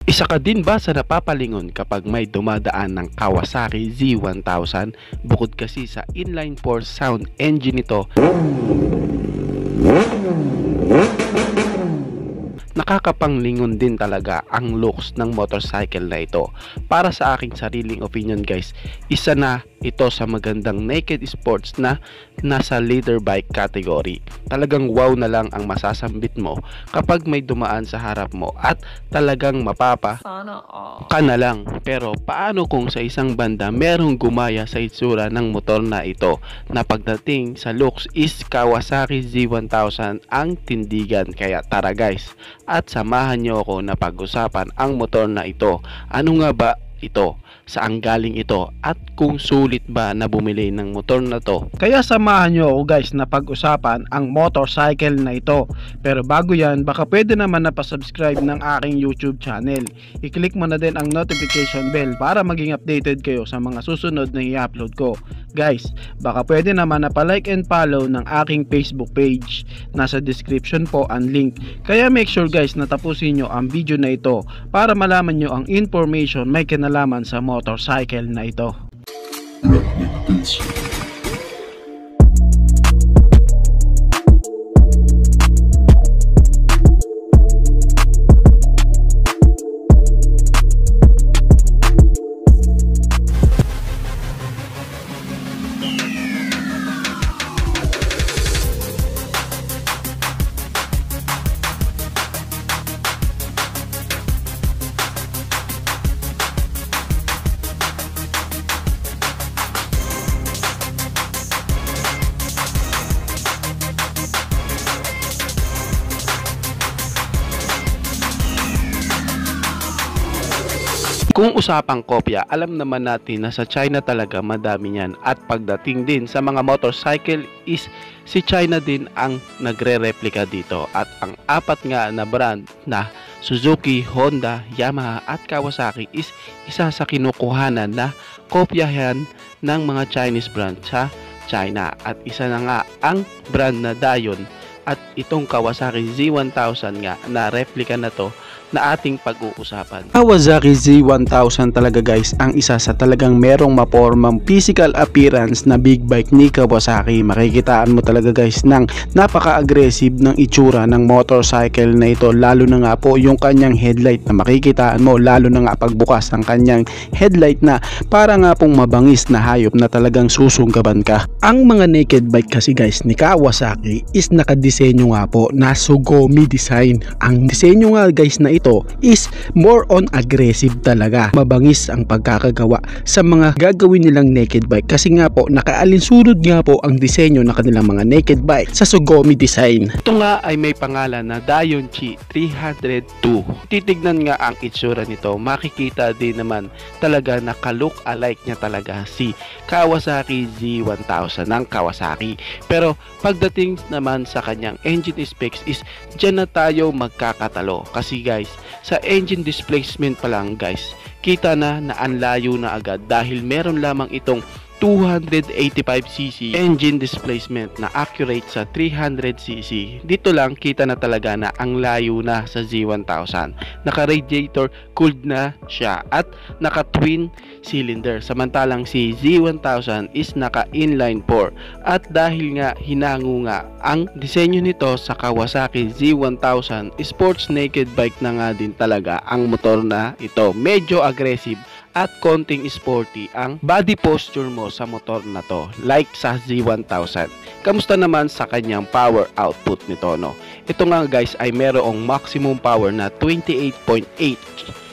Isa ka din ba sa napapalingon kapag may dumadaan ng Kawasaki Z1000? Bukod kasi sa inline 4 sound engine nito, nakakapanglingon din talaga ang looks ng motorcycle na ito. Para sa aking sariling opinion guys, isa na ito sa magandang naked sports na nasa leader bike category. Talagang wow na lang ang masasambit mo kapag may dumaan sa harap mo at talagang mapapa ka na lang. Pero paano kung sa isang banda merong gumaya sa itsura ng motor na ito, na pagdating sa looks is Kawasaki Z1000 ang tindigan? Kaya tara guys, at samahan nyo ako na pag-usapan ang motor na ito. Ano nga ba ito? Saan galing ito? At kung sulit ba na bumili ng motor na to? Kaya samahan nyo ako guys na pag-usapan ang motorcycle na ito. Pero bago yan, baka pwede naman na pa-subscribe ng aking YouTube channel. I-click mo na din ang notification bell para maging updated kayo sa mga susunod na i-upload ko. Guys, baka pwede naman na pa-like and follow ng aking Facebook page. Nasa description po ang link. Kaya make sure guys na tapusin nyo ang video na ito para malaman nyo ang information may kinalaman sa motorcycle na ito. Kung usapang kopya, alam naman natin na sa China talaga madami niyan, at pagdating din sa mga motorcycle is si China din ang nagre-replika dito, at ang apat nga na brand na Suzuki, Honda, Yamaha at Kawasaki is isa sa kinukuhanan na kopyahan ng mga Chinese brand sa China, at isa na nga ang brand na Dion, at itong Kawasaki Z1000 nga na replika na to na ating pag-uusapan. Kawasaki Z1000 talaga guys ang isa sa talagang merong mapormang physical appearance na big bike ni Kawasaki. Makikitaan mo talaga guys ng napaka-aggressive ng itsura ng motorcycle na ito, lalo na nga po yung kanyang headlight na makikitaan mo, lalo na nga pagbukas ng kanyang headlight na para nga pong mabangis na hayop na talagang susunggaban ka. Ang mga naked bike kasi guys ni Kawasaki is nakadisenyo nga po na Sugoi design. Ang disenyo nga guys na ito is more on aggressive talaga. Mabangis ang pagkakagawa sa mga gagawin nilang naked bike kasi nga po nakaalinsunod nga po ang disenyo ng kanilang mga naked bike sa Sugoi design. Ito nga ay may pangalan na Daihatsu 302. Titignan nga ang itsura nito, makikita din naman talaga na ka-look alike niya talaga si Kawasaki Z1000 ng Kawasaki. Pero pagdating naman sa kanyang engine specs is dyan na tayo magkakatalo, kasi guys sa engine displacement pa lang guys, kita na ang layo na agad dahil meron lamang itong 285cc engine displacement na accurate sa 300cc. Dito lang kita na talaga na ang layo na sa Z1000. Naka-radiator cooled na siya at naka-twin cylinder, samantalang si Z1000 is naka-inline 4. At dahil nga hinango nga ang disenyo nito sa Kawasaki Z1000, sports naked bike na nga din talaga ang motor na ito. Medyo aggressive at konting sporty ang body posture mo sa motor na to, like sa Z1000. Kamusta naman sa kanyang power output nito, no? Ito nga guys ay merong maximum power na 28.8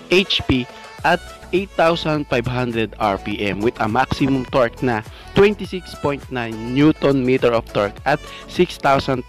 HP at 8,500 RPM with a maximum torque na 26.9 Newton meter of torque at 6,500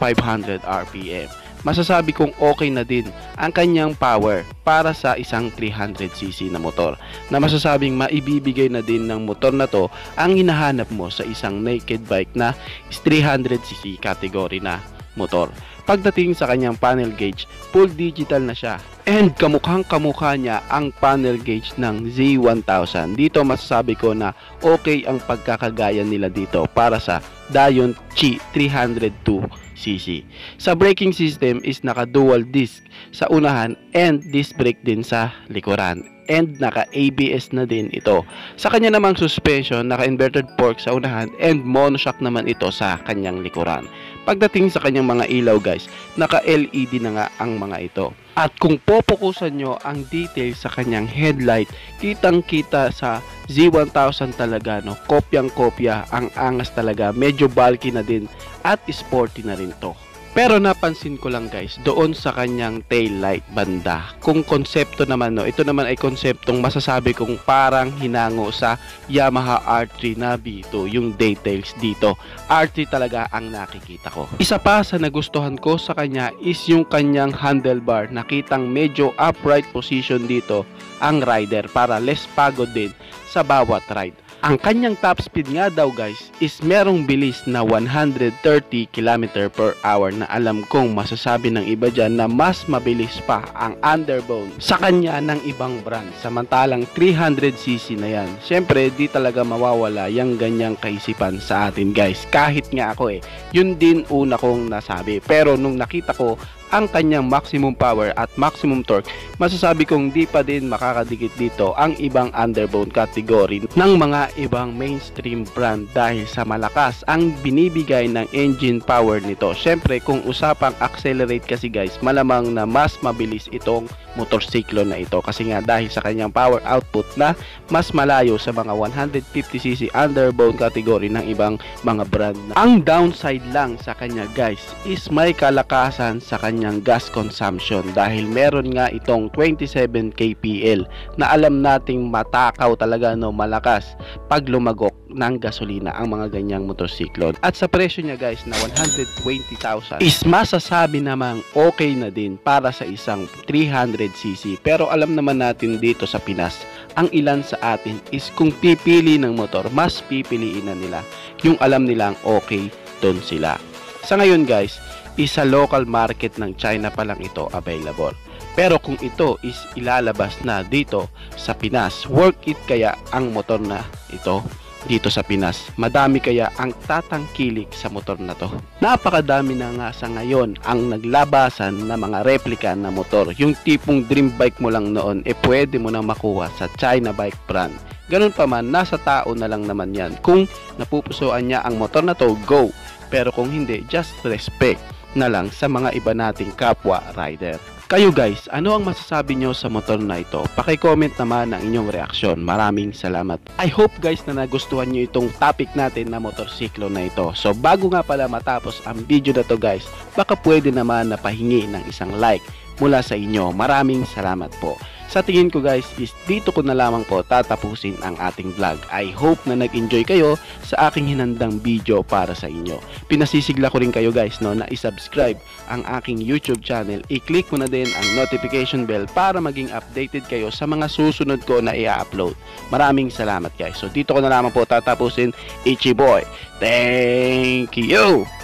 RPM. Masasabi kong okay na din ang kanyang power para sa isang 300cc na motor, na masasabing maibibigay na din ng motor na to ang hinahanap mo sa isang naked bike na 300cc category na motor. Pagdating sa kanyang panel gauge, full digital na siya. And kamukhang kamukha niya ang panel gauge ng Z1000. Dito masasabi ko na okay ang pagkakagaya nila dito para sa Dion Qi 302cc. Sa braking system is naka dual disc sa unahan and disc brake din sa likuran. And naka ABS na din ito. Sa kanya namang suspension, naka inverted fork sa unahan and monoshock naman ito sa kanyang likuran. Pagdating sa kanyang mga ilaw guys, naka LED na nga ang mga ito. At kung popokusan nyo ang details sa kanyang headlight, kitang kita sa Z1000 talaga, no, kopyang kopya, ang angas talaga, medyo bulky na din at sporty na rin to. Pero napansin ko lang guys, doon sa kanyang tail light banda, kung konsepto naman, no, ito naman ay konseptong masasabi kong parang hinango sa Yamaha R3 na B2, yung details dito. R3 talaga ang nakikita ko. Isa pa sa nagustuhan ko sa kanya is yung kanyang handlebar. Nakitang medyo upright position dito ang rider para less pagod din sa bawat ride. Ang kanyang top speed nga daw guys is merong bilis na 130 km/h na alam kong masasabi ng iba dyan na mas mabilis pa ang underbone sa kanya ng ibang brand. Samantalang 300cc na yan. Siyempre di talaga mawawala yung ganyang kaisipan sa atin guys. Kahit nga ako yun din una kong nasabi. Pero nung nakita ko ang kanyang maximum power at maximum torque, masasabi kong di pa din makakadikit dito ang ibang underbone category ng mga ibang mainstream brand dahil sa malakas ang binibigay ng engine power nito. Syempre kung usapang accelerate kasi guys, malamang na mas mabilis itong motorsiklo na ito kasi nga dahil sa kanyang power output na mas malayo sa mga 150cc underbone category ng ibang mga brand. Ang downside lang sa kanya guys is may kalakasan sa kanyang gas consumption dahil meron nga itong 27 kpl na alam nating matakaw talaga, no, malakas pag lumagok ng gasolina ang mga ganyang motorsiklo. At sa presyo niya guys na 120,000 is masasabi namang okay na din para sa isang 300cc. Pero alam naman natin dito sa Pinas, ang ilan sa atin is kung pipili ng motor, mas pipiliin na nila yung alam nilang okay doon sila. Sa ngayon guys, isa local market ng China pa lang ito available. Pero kung ito is ilalabas na dito sa Pinas, worth it kaya ang motor na ito dito sa Pinas? Madami kaya ang tatangkilik sa motor na to? Napakadami na nga sa ngayon ang naglabasan na mga replika na motor. Yung tipong dream bike mo lang noon, pwede mo na makuha sa China bike brand. Ganun pa man, nasa tao na lang naman yan. Kung napupusuan niya ang motor na to, go. Pero kung hindi, just respect na lang sa mga iba nating kapwa rider. Kayo guys, ano ang masasabi nyo sa motor na ito? Paki-comment naman ang inyong reaksyon. Maraming salamat. I hope guys na nagustuhan nyo itong topic natin na motorsiklo na ito. So bago nga pala matapos ang video na to guys, baka pwede naman na pahingi ng isang like mula sa inyo. Maraming salamat po. Sa tingin ko guys is dito ko na lamang po tatapusin ang ating vlog. I hope na nag-enjoy kayo sa aking hinandang video para sa inyo. Pinasisigla ko rin kayo guys, no, na i-subscribe ang aking YouTube channel. I-click mo na din ang notification bell para maging updated kayo sa mga susunod ko na i-upload. Maraming salamat guys. So dito ko na lamang po tatapusin. Ichi Boy. Thank you!